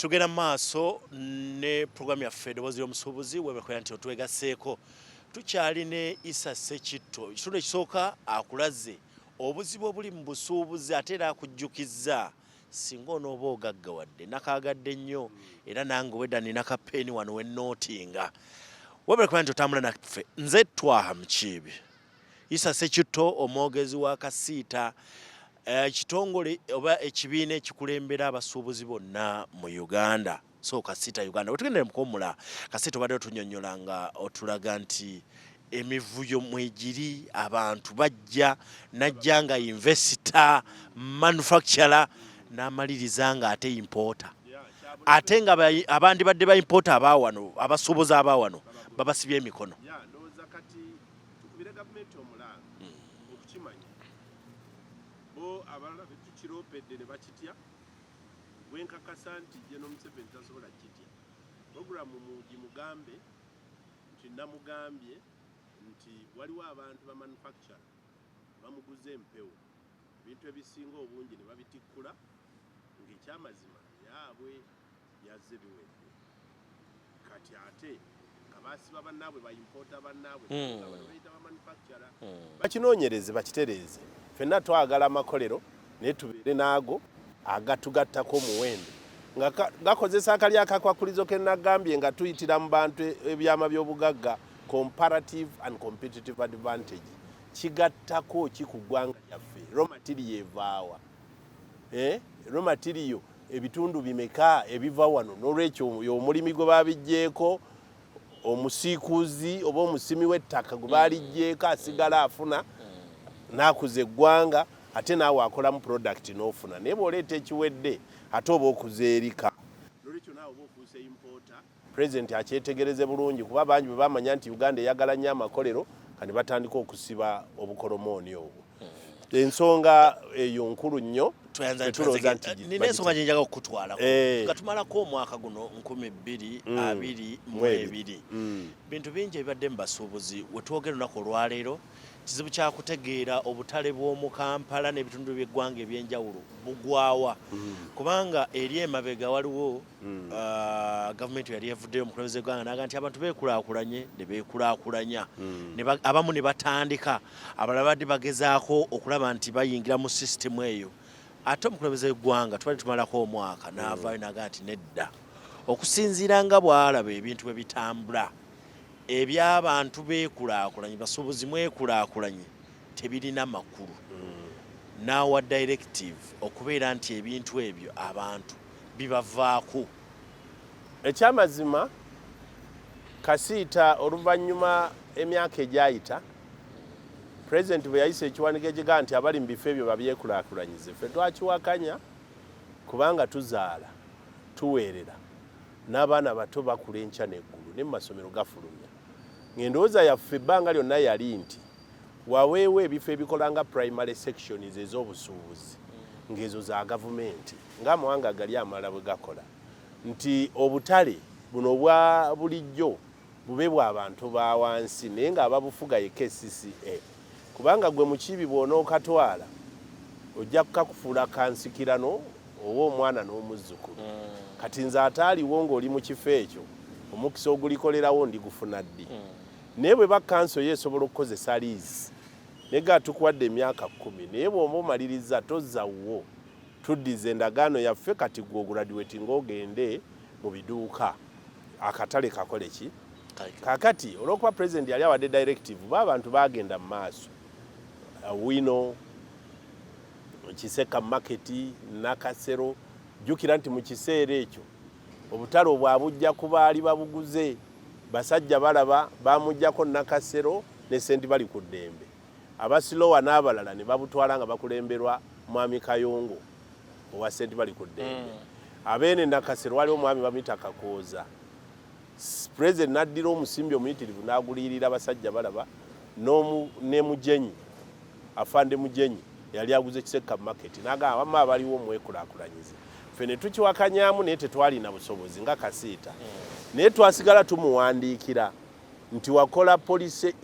Tugenda maaso ne program ya Eddoboozi Ly'omusuubuzi webekola nti otwegaseeko tukyali ne Issa Ssekitto ekitundu ekisooka akulaze obuzibu obuli mu busuubuzi ate era akujjukizza singa onooba ogaggawadde nakaagadde nnyo era nange wedda nina kapeeni wano wennootinga webekola nti otambula naffe nze Twaha Mukiibi Issa Ssekitto omwogezi wa Kasiita ekitongole oba ekibiina ekikulembera abasuubuzi bonna mu Uganda so Kasiita Uganda wetugendere mukomula Kasiita obadde otunnyonnyola nga otulaga nti emivuyo mwegiri abantu bajja najja nga investor manufacturer n'amaliriza nga ate importer ate nga abandi badde ba importer abaawano abasuubuzi abaawano babasibye emikono abalala betukiroopedde ne bakitya bwenkakasa nti je n'Omuseveni tasobola kitya programu mugi mugambe nti namugambye nti waliwo abantu ba manufacture bamuguze empewo bintu ebisinga obungi ne babitikkula ng'ekyamazima yaabwe yazze biwedde kati ate kabasiba bannaabwe baimpoota bannaabwe bayita ba manufacture bakinoonyereze bakitereeze fenna twagala amakolero naye tubeere naago agatugattako omuwendo nga gakozesa akali akakwakulizo ke nagambye nga tuyitira mu bantu ebyama by'obugagga comparative and competitive advantage kigattako kikuggwanga lyaffe raw material evaawa raw material ebitundu bimeka ebiva wano n'olwekyo omulimi gwe babijjeeko omusiikuuzi oba omusimi w'ettaka gwe balijjeeko asigala afuna nakuze eggwanga ate naawe akolamu product n'ofuna naye bw'oleeta ekiwedde ate oba okuzeerika nolwekyo naawe oba ofuuse importer president akyetegereze bulungi kuba bangi bwe bamanya nti Uganda eyagala nnyo amakolero kandi batandika okusiba obukolomooni obwo ensonga eyo nkulu nnyo nina ensonga gyenjaga okutwalako nga tumalako omwaka guno 2022 bintu bingi ebibadde mu basuubuzi we twogera olunaku olwaleero kizibu kyakutegeera obutale bw'omu Kampala n'ebitundu by'eggwanga ebyenjawulo bugwawa kubanga eri emabega waliwo gavumenti yali evuddeyo omukulembeze gwanga naga nti abantu beekulaakulanye ne beekulaakulanya abamu ne batandika abalala badde bagezaako okulaba nti bayingira mu sisitemu eyo ate omukulembeze w'eggwanga tubali tumalako omwaka n'avaayo naga nti nedda okusinziira nga bw'alaba ebintu bwe bitambula eby'abantu beekulaakulanye basuubuzi mwekulaakulanye tebirina makulu n'awa directive okubeera nti ebintu ebyo abantu bibavaako ekyamazima Kasiita oluvannyuma emyaka egyayita President bwe yayisa ekiwandiiko ekiga nti abali mu bifo ebyo babyekulaakulanyize ffe twakiwakanya kubanga tuzaala tuweerera n'abaana bato bakula enkya n'eggulu ne mu masomero gafulumya ng'endowooza yaffe ebbanga lyonna yali nti waweewo ebifo ebikola nga primary sections ez'obusuubuzi ng'ezo za gavumenti ng'amawanga gali amalala bwe gakola nti obutale buno obwa bulijjo bube bw'abantu ba wansi naye ng'ababufuga ye KCCA kubanga gwe Mukiibi bw'onookatwala ojja kukakufuula kansikirano oba omwana n'omuzzukulu kati nze ataaliwo ng'oli mu kifo ekyo omukisa ogulikolerawo ndigufuna ddi naye bwe bakanso ye esobola okukozesa liizi naye gatukuwadde emyaka 10 naye bw'oba omaliriza tozzawo tuddiza endagaano yaffe kati gwe oguladiweti ng'ogende mu biduuka akatale kakole ki kakati olw'okuba president yali awadde directive abantu bagenda mu maaso wino Kiseka maketi Nakasero jukira nti mu kiseera ekyo obutale obwabujja kubaali babuguze basajja balaba bamujjako Nakasero ne Sendi bali ku ddembe abasilowa n'abalala ne babutwala nga bakulemberwa mwami Kayongo owa Sendi bali ku ddembe abeene Nakasero waliwo mwami bamuyita Kakooza president n'addira omusimbi omuyitirivu n'agulirira abasajja balaba ne Mujenyi afande Mujenyi yali aguze Kiseka market naga wamma abaliwo mwekulaakulanyize ffe ne tukiwakanyamu naye tetwalina busobozi nga Kasiita naye twasigala tumuwandiikira nti wakola police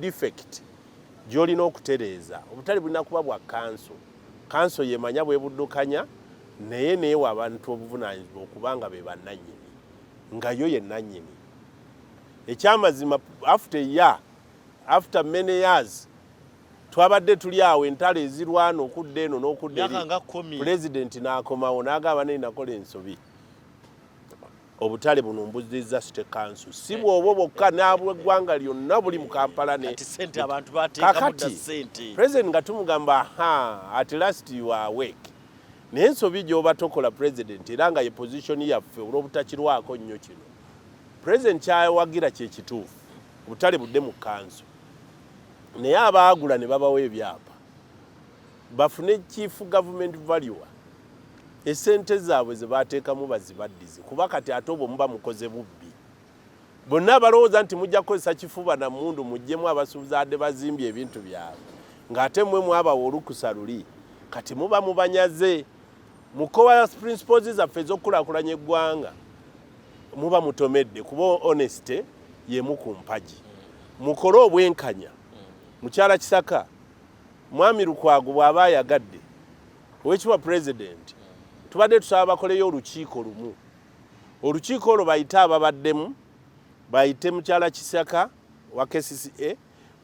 defect gy'olina okutereeza obutale bulina kuba bwa kanso yemanya bwebuddukanya naye neewa abantu obuvunaanyizibwa okubanga be bannannyini nga yo ye nannyini. Ekyamazima after many years twabadde tuli awo entalo ezirwana okudda eno n'okudda eri, pulezidenti n'akomawo n'agamba naye nakola ensobi. Obutale buno mbuzizza State Council si bw'obwo bwokka n'abw'eggwanga lyonna buli mu Kampala ne kakati president nga tumugamba at last you are awake. Naye ensobi gy'oba tokola president era nga ye position yaffe olw'obutakirwako nnyo kino. President kyawagira kye kituufu, obutale budde mu council. Naye abaagula ne babawo ebyapa bafune chief government valuer esente zaabwe ze baateekamu bazibaddize kuba kati ate obwo muba mukoze bubbi. Bonna balowooza nti mujja kukozesa kifuba na mmundu mujjemu abasuubuzaadde bazimbye ebintu byabwe ng'ate mmwe mwabawa olukusa luli kati muba mubanyaze. Mukowa principles zaffe ez'okulaakulanya eggwanga muba mutomedde kuba honesty y'emu ku mpagi. Mukole obwenkanya. Mukyala Kisaka Mwami Lukwago bw'aba ayagadde Oweekitiibwa President tubadde tusaba bakoleyo olukiiko lumu. Olukiiko olwo bayite ababaddemu, bayite Mukyala Kisaka wa KCCA,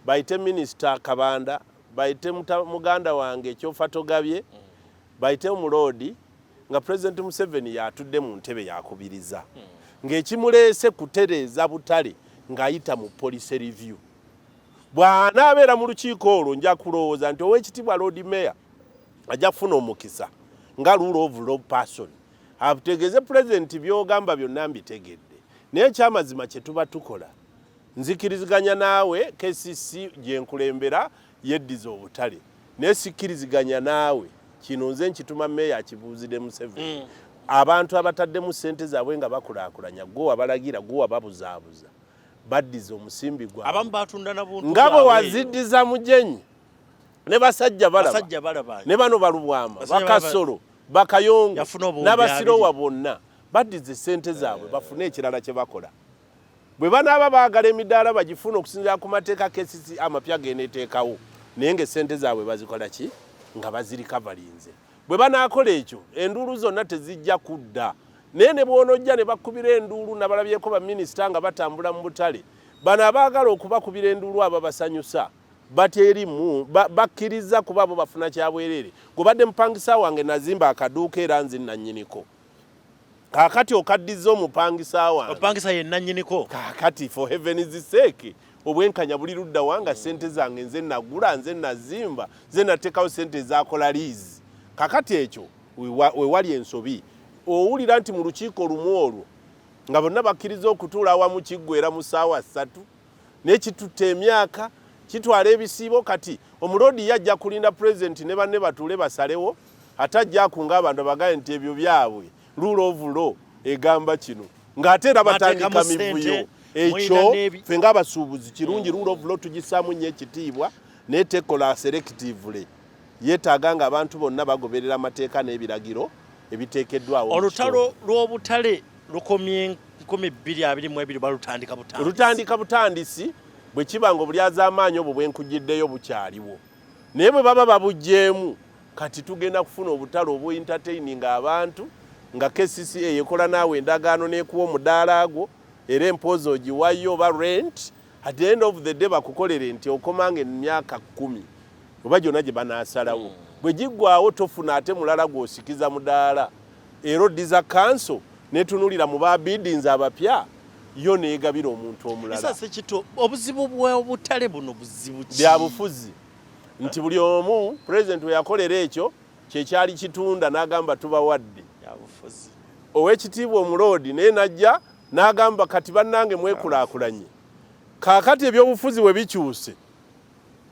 bayite Minisita Kabanda, bayite muganda wange Kyofa Togabye, bayite Muloodi nga President Museveni yatudde mu ntebe yakubiriza. Ng'ekimuleese kutereeza butale ng'ayita mu police review. Bw'anaabeera mu lukiiko olwo nja kulowooza nti Oweekitiibwa Lord Mayor ajja kufuna omukisa nga rule of law person. Abutegeeze President by'ogamba byonna mbitegedde. Naye ekyamazima kye tuba tukola nzikiriziganya naawe KCC gye nkulembera yeddiza obutale. Naye sikkiriziganya naawe kino nze nkituma Mayor akibuuzidde Museveni. Abantu abataddemu ssente zaabwe nga bakulaakulanya gwe wabalagira gwe wababuzaabuza baddiza omusimbi gwaabwe. Abamu batunda na buntu nga bwe waziddiza Mujenyi ne basajja balaba ne bano Balubwama Bakasolo Bakayongo n'Abasirowa bonna baddize ssente zaabwe bafune ekirala kye bakola. Bwe banaaba baagala emidaala bagifuna okusinziira ku mateeka KCC amapya geeneteekawo naye ng'essente zaabwe bazikola ki nga bazirikavalinze. Bwe banaakola ekyo enduulu zonna tezijja kudda. Naye ne bw'onojja ne bakubira enduulu nabalabyeko baminisita nga batambula mu butale bano abaagala okubakubira enduulu aba basanyusa baterimu bakkiriza kuba bo bafuna kyabwerere. Gobadde mupangisa wange nazimba akaduuka era nzi nannyiniko. Kaakati okaddiza omupangisa wange. Opangisa ye nannyiniko. Kaakati for heaven's sake obwenkanya buli ludda wanga ssente zange nze nagula nze nazimba nze nateekawo ssente ezaakola liizi. Kaakati ekyo we wali ensobi. Owulira nti mu lukiiko lumu olwo nga bonna bakkiriza okutuula awamu kiggwera mu ssaawa 3 n'ekitutta emyaka kitwala ebisiibo. Kati Omuloodi yajja kulinda President ne banne batuule basalewo atajja akunga abantu abagaye nti ebyo byabwe rule of law egamba kino ng'ate era batandika mivuyo. Ekyo ffe ng'abasuubuzi kirungi rule of law tugisaamu nnyo ekitiibwa naye tekola selectively. Yeetaaga nga abantu bonna bagoberera amateeka n'ebiragiro ebiteekeddwawo. Olutalo lw'obutale lukomye 2022 balutandika butandisi. Lutandika butandisi bwe kiba nga obulyaz'amaanyi obwo bwenkujjiddeyo bukyaliwo. Naye bwe baba babugjeemu kati tugenda kufuna obutale obw'entertaining abantu nga KCCA yekola naawe endagaano n'ekuwa omudaala gwo era empoozi ogiwayo oba rent. At the end of the day bakukolere nti okomanga emyaka 10 oba gyonna gye banaasalawo. Bwe giggwawo tofuna ate mulala gw'osikiza mudaala. Era oddiza kanso netunulira mu babiddinzi abapya yo neegabira omuntu omulala. Esa sekito obuzibu bw'obutale buno buzibu ki? Bya bufuzi. Nti buli omu President we yakolera ekyo kyekyali kitunda n'agamba tubawadde. Bya bufuzi. Oweekitiibwa Omuloodi naye najja n'agamba kati bannange mwekulaakulanye. Kaakati ebyobufuzi we bikyuse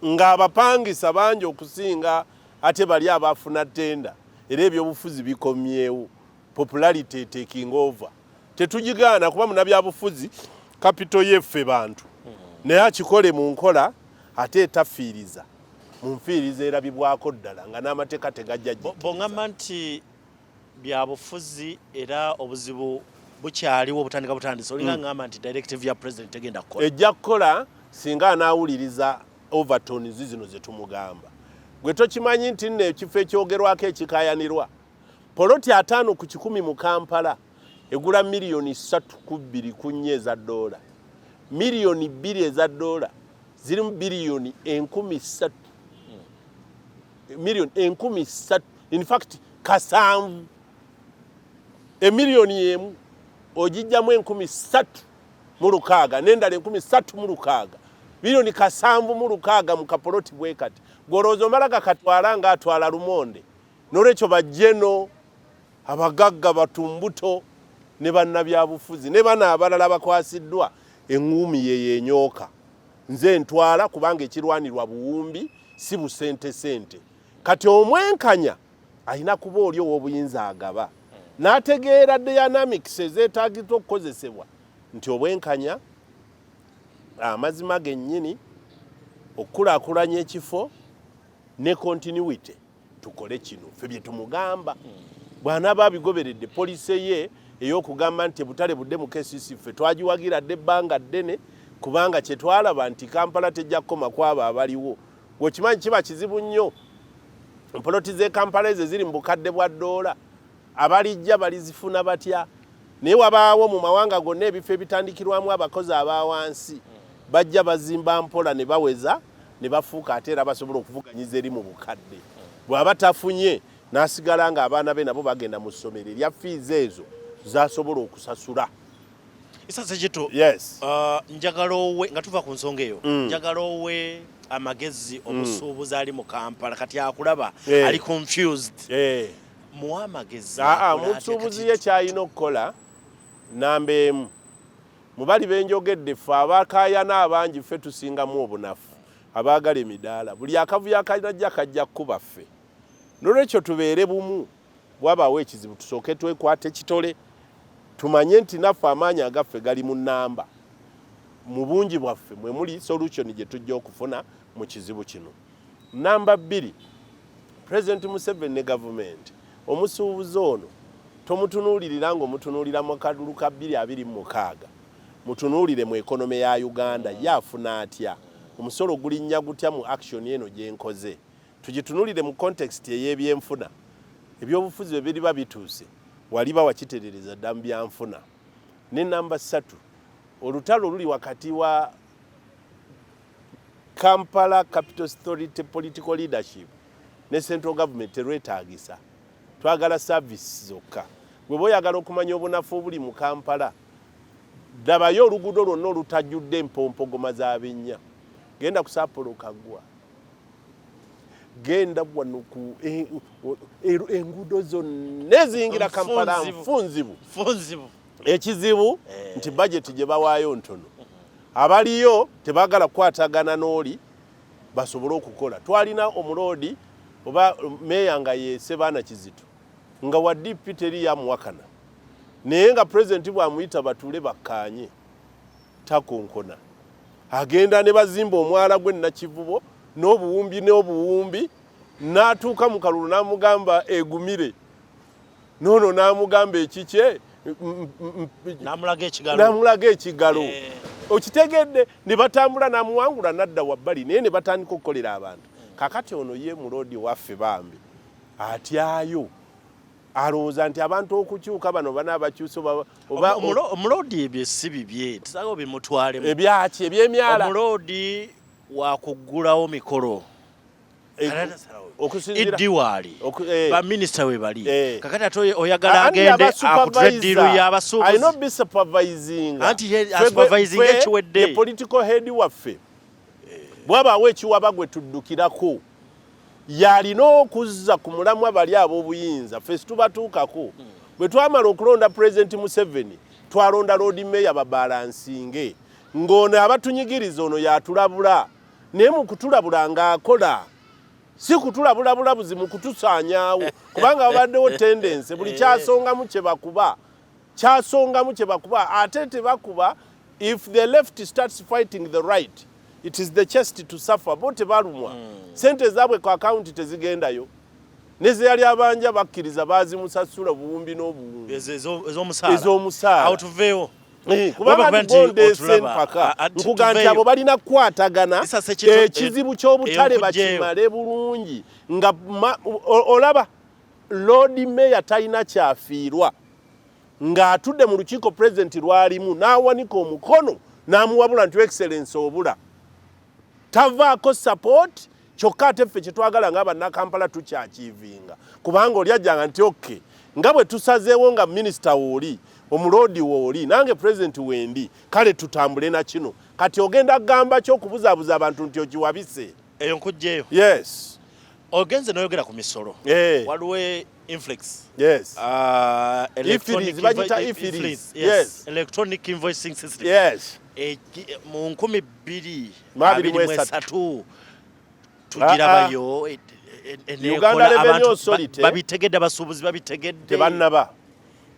ng'abapangisa bangi okusinga ate bali abafuna ttenda era ebyobufuzi bikomyewo. Popularity taking over. Tetugigaana kuba munabyabufuzi kapito yeffe bantu. Naye akikole mu nkola ate etafiiriza. Mu nfiiriza erabibwako ddala nga n'amateeka tegajja jjikiriza. Bongamba nti byabufuzi era obuzibu bukyaliwo obutandika butandisa. Olinga ngamba nti directive ya President egenda kukola. Ejja kukola singa anaawuliriza overtones zino ze tumugamba. Gwe tokimanyi nti nno ekifo ekyogerwako ekikaayanirwa poloti 5 ku 10 mu Kampala egula miliyoni 3 ku 2 ku 4 eza dola. Miliyoni 2 eza dola ziri mu biliyoni 13,000. Miliyoni 13,000, in fact kasanvu. Emiliyoni emu ogijjamu 13,000 mu lukaaga n'endala 13,000 mu lukaaga. Miliyoni kasanvu mu lukaaga mu kapoloti bwe kati. Gorozo malaga katwala nga atwala lumonde. N'olwekyo bajjeno abagagga batumbuto ne bannabyabufuzi ne bana abalala bakwasiddwa engumi ye yenyooka. Nze ntwala kubanga ekirwanirwa buwumbi si busente sente. Kati omwenkanya alina kuba oli ow'obuyinza agaba. N'ategeera dynamics ezeetaagisa okukozesebwa nti obwenkanya amazima gennyini okukulaakulanya ekifo ne continuity tukole kino ffe bye tumugamba. Bw'anaaba abigoberedde poliisi ye ey'okugamba nti butale budde mu KCC ffe twagiwagira dde ebbanga ddene kubanga kye twalaba nti Kampala tejja kukoma kwabo abaliwo. Bw'okimanyi kiba kizibu nnyo. Poloti z'e Kampala ezo ziri mu bukadde bwa ddoola. Abalijja balizifuna batya? Naye wabaawo mu mawanga gonna ebifo ebitandikirwamu abakozi abawansi bajja bazimba mpola ne baweza ne bafuuka ate era basobola okuvuganyiza eri mu bukadde. Bw'aba tafunye n'asigala nga abaana be nabo bagenda mu ssomero erya fiizi ezo z'asobola okusasula. Issa Sekitto, yes. Njagala owe nga tuva ku nsonga eyo njagala owe amagezi omusuubuzi ali mu Kampala kati akulaba ali confused. Muwa amagezi. Musuubuzi ye kyalina okukola namba emu. Mu bali benjogedde ffe abakaayana abangi ffe tusingamu obunafu abaagala emidaala. Buli akavuyo akajja kajja kuba ffe. N'olwekyo tubeere bumu bwabaawo ekizibu tusooke twekwate kitole tumanye nti naffe amaanyi agaffe gali mu nnamba. Mu bungi bwaffe mwe muli solution gye tujja okufuna mu kizibu kino. Namba 2, President Museveni ne government omusuubuzi ono tomutunuulirira ng'omutunuulira mu kalulu ka 2026. Mutunuulire mu ekonome ya Uganda yaafuna atya, omusolo gulinnya gutya mu action eno gye nkoze. Tugitunuulire mu context ey'ebyenfuna. Ebyobufuzi bwe biriba bituuse waliba wakiterereza dda mu byanfuna. Ne namba 3, olutalo luli wakati wa Kampala Capital Authority political leadership ne central government terwetaagisa. Twagala service zokka. Bwe boyagala okumanya obunafu obuli mu Kampala, dabayo oluguudo lwonna olutajjudde empompogoma z'abinnya. Genda ku Sapolo Kaggwa. Genda wano ku enguudo zonna eziyingira Kampala nfunzibu. Ekizibu nti budget gye bawaayo ntono. Abaliyo tebaagala kukwatagana n'oli basobole okukola. Twalina omuloodi oba meya nga ye Sebaana Kizito nga wa DP teri yamuwakana. Naye nga president bw'amuyita batuule bakkaanye takonkona. Agenda ne bazimba omwala gwe Nakivubo n'obuwumbi n'atuuka mu kalulu n'amugamba egumire. Nono n'amugamba ekikye namulaga ekigalo. Okitegedde ne batambula n'amuwangula n'adda wabbali naye ne batandika okukolera abantu. Kakati ono ye muloodi waffe bambi atyayo alowooza nti abantu okukyuka bano banaabakyusa oba omuloodi ebyo si bibye tusaba bimutwalemu. Ebyaki ebyemyala omuloodi wakuggulawo mikolo okusinzira iddiwaali baminisita we bali kakati ate oyagala agende akutule eddiru y'abasuubuzi. I not be supervising. Anti supervising ekiwedde. The political head waffe bwabaawo ekiwaba gwe tuddukirako yalina okuzza ku mulamwa bali ab'obuyinza ffe situbatuukako. Bwe twamala okulonda President Museveni twalonda Lord Mayor babalansinge ng'ono abatunyigiriza ono yatulabula naye mu kutulabula ng'akola si kutulabula bulabuzi mu kutusaanyaawo kubanga babaddewo tendensi buli kyasongamu kye bakuba ate tebakuba. If the left starts fighting the right it is the chest to suffer. Bo tebalumwa sente zaabwe ku akawunti tezigendayo neze yali abanja bakkiriza bazimusasula buwumbi n'obuwumbi ez'omusaala tuveewo kubanga tugondese mpaka nkuga nti abo balina kukwatagana ekizibu ky'obutale bakimale bulungi nga olaba Lord Mayor talina kyafiirwa ng'atudde mu lukiiko president lwalimu n'awanika omukono n'amuwabula nti excellence obula tavaako support kyokka ate ffe kyetwagala nga bannakampala tukyakiivinga kubanga oli ajjanga nti okke nga bwe tusazeewo nga minisita wooli omuloodi wooli nange president wendi kale tutambule na kino kati ogenda kugamba ky'okubuzaabuza abantu nti okiwabise eyo nkujjeeyo yes ogenze n'oyogera ku misolo waliwo inflex electronic invoicing system mu 2023 tugirabayo Uganda Revenue Authority babitegedde abasuubuzi babitegedde tebannaba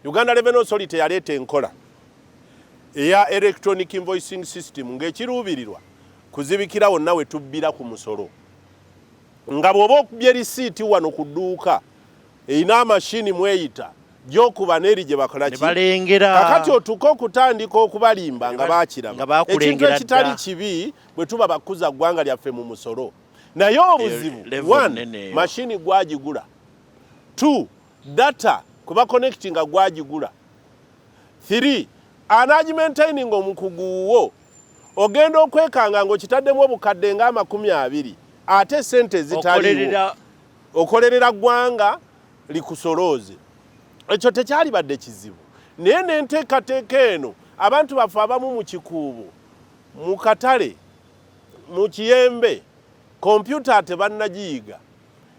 Uganda Revenue Authority yaleeta enkola eya electronic invoicing system ng'ekiruubirirwa kuzibikira wonna we tubbira ku musolo nga bw'oba okubye risiiti wano ku dduuka erina amashini mweyita gy'okuba n'eri gye bakola ki kakati otuka okutandika okubalimba nga baakiraba ekintu ekitali kibi bwe tuba bakuza ggwanga lyaffe mu musolo naye obuzibu 1 mashini gwagigula 2 data kuba connectinga gwagigula 3 anagimaintaining omukuguwo ogenda okwekanga ng'okitaddemu obukadde nga 20 ate sente zitaliwo okolerera ggwanga likusolooze ekyo tekyalibadde kizibu naye n'enteekateeka eno abantu baffe abamu mu kikuubo mu katale mu kiyembe kompyuta tebannagiyiga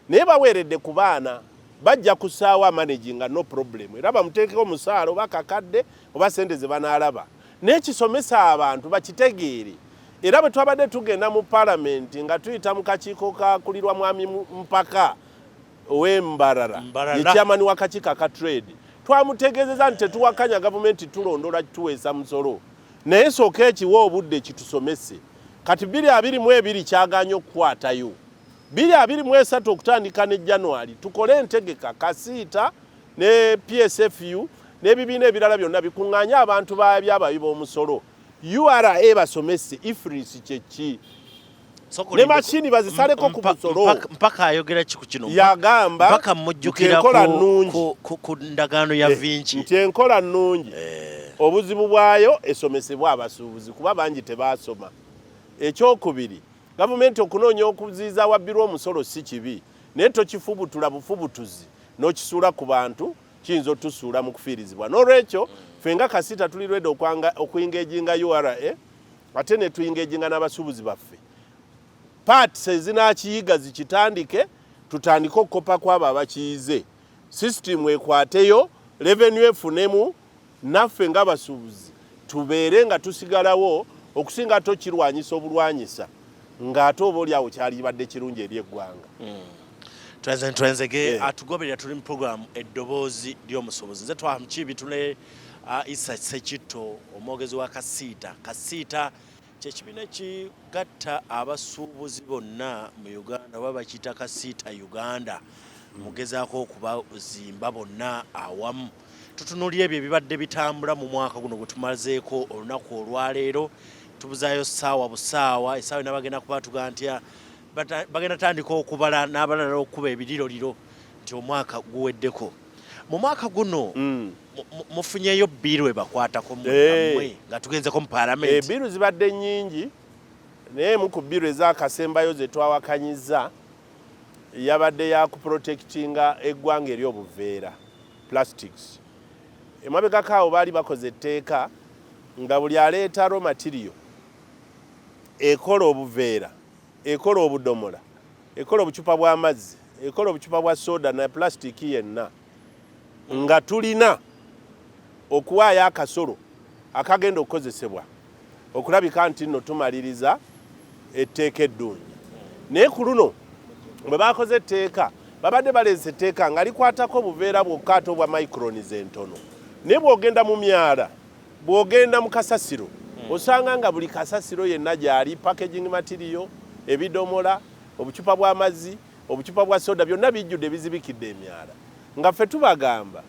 naye baweeredde ku baana bajja kusaawa managinga no problem era bamuteekeko omusaala oba kakadde oba sente ze banaalaba n'ekisomesa abantu bakitegeere era bwe twabadde tugenda mu palamenti nga tuyita mu kakiiko kakulirwa mwami mpaka ow'embarara yekyamani w'akakiiko aka trade twamutegeezeza nti tetuwakanya gavumenti tulondola tuweesa musolo naye sooka ekiwa obudde kitusomese kati 2022 kyaganya okukwatayo 2023 okutandika ne January tukole entegeka kasiita ne PSFU n'ebibiina ebirala byonna bikuŋŋaanye abantu b'abayi b'omusolo URA basomese ifris kyeki ne mashini bazisaleko ku musolo mpaka ayogera kiku kino yagamba mpaka mujjukira ku ndagaano ya Vinci nti enkola nnungi obuzibu bwayo esomesebwa abasuubuzi kuba bangi tebaasoma ekyokubiri gavumenti okunoonya okuziiza wabbirwa omusolo si kibi naye tokifubutula bufubutuzi n'okisuula ku bantu kiyinza otusuula mu kufiirizibwa n'olwekyo ffe nga kasiita tuli ready okuyingeejinga URA ate ne tuyingeejinga n'abasuubuzi baffe parts ezinaakiyiga zikitandike tutandike okukopa kwabo abakiyize system ekwateyo revenue efunemu naffe ng'abasuubuzi tubeere nga tusigalawo okusinga tokirwanyisa obulwanyisa ng'ate oba oli awo kyalibadde kirungi eri eggwanga twenzege atugoberera tuli mu program eddoboozi ly'omusuubuzi nze twamukibi tule Isa Sekitto omwogezi wa kasiita kyekibiina ekigatta abasuubuzi bonna mu Uganda oba bakiyita kasiita Uganda mugezaako okubazimba bonna awamu tutunuulira ebyo ebibadde bitambula mu mwaka guno gwe tumazeeko olunaku olwaleero tubuzaayo ssaawa busaawa essaawa nabagenda kuba tugaa ntya bagenda tandika okubala n'abalala okuba ebiriroliro nti omwaka guweddeko mu mwaka guno mufunyeyo bbiiru ebakwatako mmwe nga tugenzeko mu paalamenti ebbiiru zibadde nnyingi naye mu ku bbiiru ez'akasembayo ze twawakanyiza yabadde ya kuprotectinga eggwanga eri obuveera plastics emabegako awo baali bakoze etteeka nga buli aleeta raw material ekola obuveera ekola obudomola ekola obucupa bw'amazzi ekola obucupa bwa soda na plasitiki yenna nga tulina okuwaayo akasolo akagenda okukozesebwa okulabika nti nno tumaliriza etteeka eddungi naye ku luno bwe bakoze etteeka babadde baleese etteeka nga likwatako obuveera bwokka ate obwa microns entono naye bw'ogenda mu myala bw'ogenda mu kasasiro osanga nga buli kasasiro yenna gyali packaging material ebidomola obucupa bw'amazzi obucupa bwa soda byonna bijjudde bizibikidde emyala nga ffe tubagamba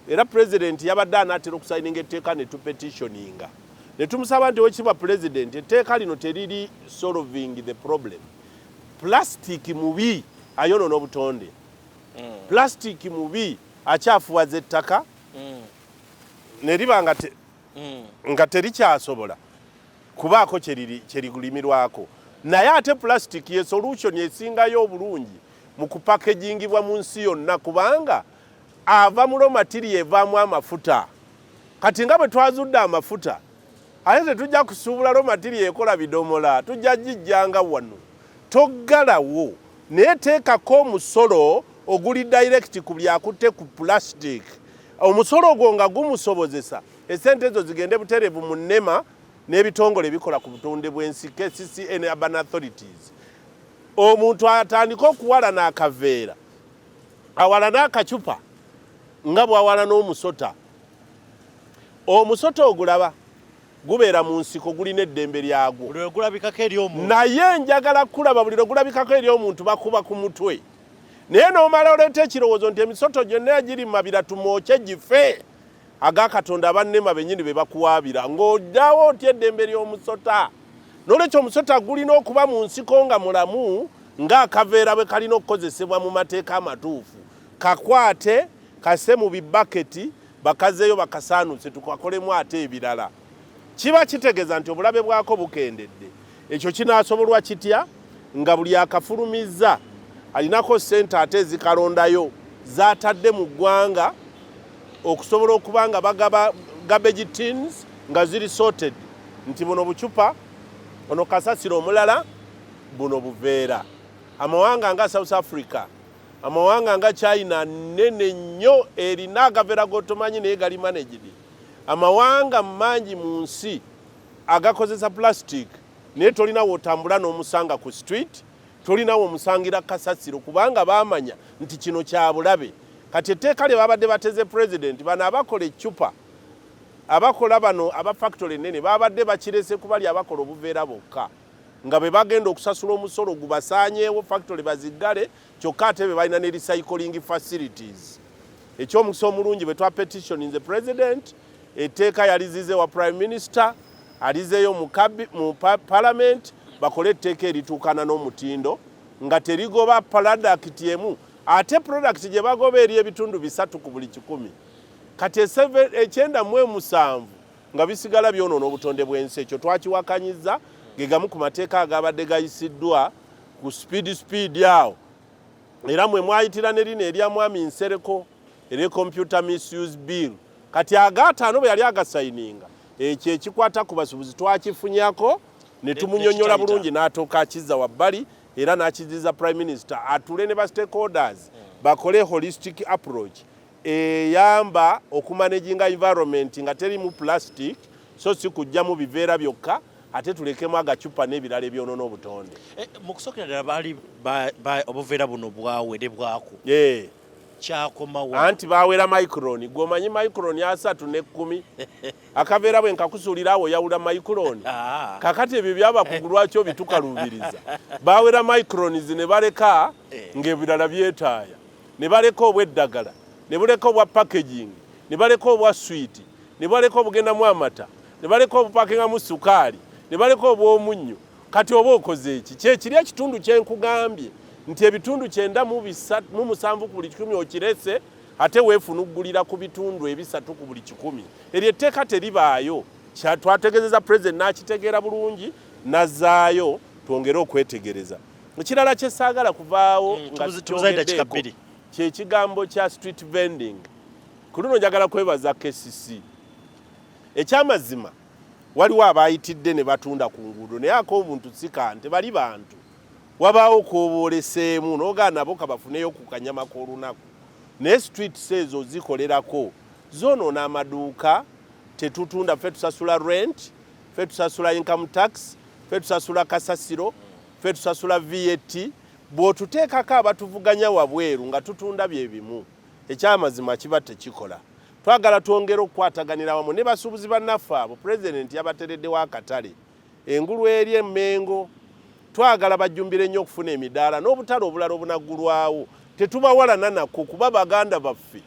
era president yabadde anaatera okusayininga etteeka ne tupetitioninga ne tumusaba nti wekitiibwa president etteeka lino teriri solving the problem plastic mubi ayonoona obutonde plastic mubi akyafuwaza ettaka ne liba nga terikyasobola kubaako kyerigulimirwako. Naye ate plastic ye solution esingayo obulungi mu kupakagingibwa mu nsi yonna, kubanga ava mu raw material evaamu amafuta. Kati nga bwe twazudde amafuta ate tetujja kusuubula raw material ekola bidomola, tujja gijjanga wano. Toggalawo naye teekako omusolo oguli direct ku byakutte ku plastic. Omusolo ogwo nga gumusobozesa esente ezo zigende buterevu mu nnema n'ebitongole ebikola ku butonde bw'ensi, KCCA ne urban authorities. Omuntu atandika okuwala n'akaveera, awala n'akacupa nga bw'awala n'omusota. Omusota ogulaba gubeera mu nsiko, gulina eddembe lyagwo. Naye njagala kulaba buli lwegulabikako eri omuntu bakuba ku mutwe. Naye n'omala oleeta ekirowoozo nti emisoto gyonna egiri mu mabira tumwoke gife. Agakatonda abannema bennyini be bakuwaabira ng'oddawo otya eddembe ly'omusota. N'olwekyo omusota gulina okuba mu nsiko nga mulamu, ng'akaveera bwe kalina okukozesebwa mu mateeka amatuufu. Kakwate kase mu bibaketi bakazeeyo bakasaanuse tukakolemu ate ebirala. Kiba kitegeeza nti obulabe bwako bukendedde. Ekyo kinaasobolwa kitya? Nga buli akafulumizza alinako ssente ate ezikalondayo zaatadde mu ggwanga okusobola okuba nga bagaba garbage tins nga ziri sorted, nti buno bucupa, ono kasasiro omulala, buno buveera. Amawanga nga South Africa, amawanga nga China nene nnyo erina agaveera g'otomanyi naye gali managed. Amawanga mangi mu nsi agakozesa plastic naye tolinawo otambula n'omusanga ku street, tolinawo omusangira kasasiro kubanga baamanya nti kino kya bulabe. Kati etteeka lye babadde bateze president bano abakola eccupa, abakola bano aba factory ennene babadde bakirese ku bali abakola obuveera bokka, nga be bagenda okusasula omusolo gubasaanyeewo factory baziggale, kyokka ate be balina ne recycling facilities. Ekyomukisa omulungi bwe twa petition in the president, etteeka yalizize wa prime minister, alizeeyo mu parliament, bakole etteeka erituukana n'omutindo nga terigoba product emu. Ate product gye bagoba eri ebitundu 3 ku buli 100. Kati 97 nga bisigala byonoona obutonde bw'ensi. Ekyo twakiwakanyiza ge gamu ku mateeka agabadde gayisiddwa ku speed awo. Era mwe mwayitira ne lino erya mwami Nsereko eri computer misuse bill. Kati agaataano bwe yali agasayininga ekyo ekikwata ku basuubuzi twakifunyako ne tumunyonyola bulungi n'atooka akizza wabbali. Era n'akiziza prime minister atule ne ba stakeholders bakole holistic approach eyamba okumanaginga environment nga teri mu plastic, so si kujja mu biveera byokka, ate tulekemu agacupa n'ebirala ebyonoona obutonde. Mu kusookera ddala baali obuveera buno bwawerebwako kyakomawo anti baawera micron. Gwomanyi micron 310. Akaveera bwe nkakusuulira awo yawula micron. Kakati ebyo byaba kugulwakyo bitukaluubiriza. Baawera microns ne baleka ng'ebirala byetaaya, ne baleka obw'eddagala, ne buleka obwa packaging, ne baleka obwa sweet, ne baleka obugendamu amata, ne baleka obupakingamu sukaali, ne baleka obw'omunnyo. Kati oba okoze eki kyekiri ekitundu kyenkugambye nti ebitundu 97 ku buli 100 okirese, ate weefunuggulira ku bitundu 3 ku buli 100. Eryo etteeka teribaayo. Twategeezeza president n'akitegeera bulungi, nazzaayo twongere okwetegereza. Ekirala kye saagala kuvaawo nga kyongeddeeko kyekigambo kya street vending. Ku luno njagala kwebaza KCC. Ekyamazima waliwo abaayitidde ne batunda ku nguudo naye ak'obuntu sika nti bali bantu. Wabaawo kwoboleseemu n'ogaana nabo kabafuneyo ku kanyama k'olunaku. Naye streets ezo zikolerako zoonoona amaduuka. Tetutunda, ffe tusasula rent, ffe tusasula income tax, ffe tusasula kasasiro, ffe tusasula VAT. Bw'otuteekako abatuvuganya wabweru nga tutunda bye bimu, ekyamazima kiba tekikola. Twagala twongere okukwataganira wamu ne basuubuzi bannaffe abo president yabatereddewo akatale engulu eri Emmengo. Twagala bajjumbire nnyo okufuna emidaala n'obutale obulala obunaggulwawo. Tetubawalana nako kuba baganda baffe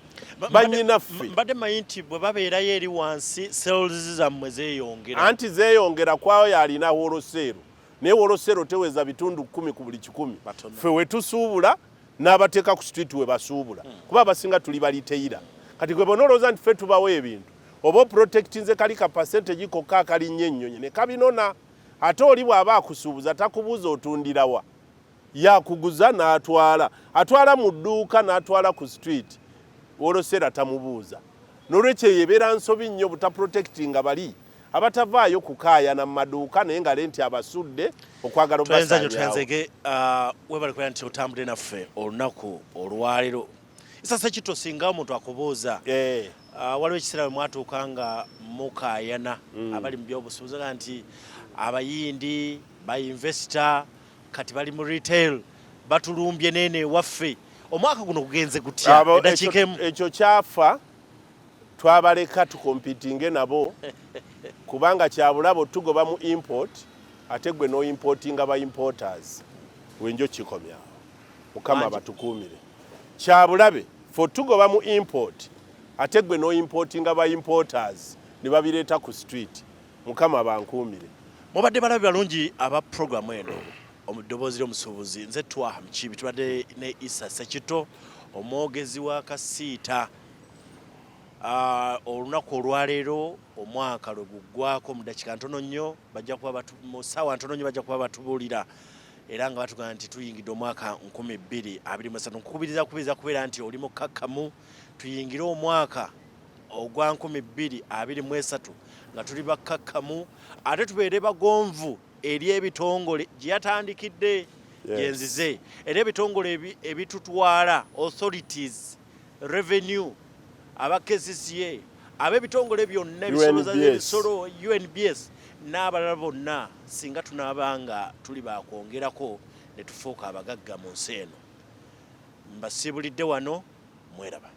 bannyinaffe. Mbadde manyi nti bwe babeerayo eri wansi sales zammwe zeeyongera. Anti zeeyongera kwayo yalina wolosero. Naye wolosero teweza bitundu 10 ku buli 100. Ffe we tusuubula n'abateeka ku street we basuubula kuba abasinga tuli baliteira kati gwe bonoloza nti ffe tubawo ebintu oba oprotectinze kali ka percentage kokka akali nnyo ennyonyi ne kabinona ate oli bw'aba akusuubuza takubuuza otundirawa yakuguza n'atwala atwala mu dduuka n'atwala ku street olosera tamubuuza n'olwekyo yebeera nsobi nnyo butaprotectinga bali abatavaayo kukaayana mu maduuka naye nga lenti abasudde okwagala twenze webale kwera nti otambudde naffe olunaku olwaleero isasa kitto singa omuntu akubuuza waliwo ekiseera bwe mwatuuka nga mukaayana abali mu byobusuubuzi nti abayindi bainvesita kati bali mu retail batulumbye nene waffe omwaka guno kugenze gutya ekyo kyafa twabaleka tukompitinge nabo kubanga kyabulabo tugoba mu import ate gwe no importinga ba importers wenjo kikomya mukama batukumire kyabulabe fo tugoba mu import ate gwe no importinga ba importers ne babireta ku street mukama bankumire mubadde balabi balungi aba program eno Eddoboozi ly'omusuubuzi nze twaha mukibi tubadde ne Isa Sekitto omwogezi wa kasiita olunaku olwaleero omwaka lwe guggwako mu dakika ntono nnyo bajja kuba mu ssaawa ntono nnyo bajja kuba batubuulira era nga batugamba nti tuyingidde omwaka 2023 nkukubiriza kubeera nti oli mukkakkamu tuyingire omwaka ogwa 2023 nga tuli bakkakkamu ate tubeere bagonvu eri ebitongole gye yatandikidde genzize era ebitongole ebitutwala authorities revenue abakezisiye ab'ebitongole byonna ebisolo UNBS n'abalala bonna singa tunaabanga tuli bakwongerako ne tufuuka abagagga mu nsi eno mbasiibulidde wano mweraba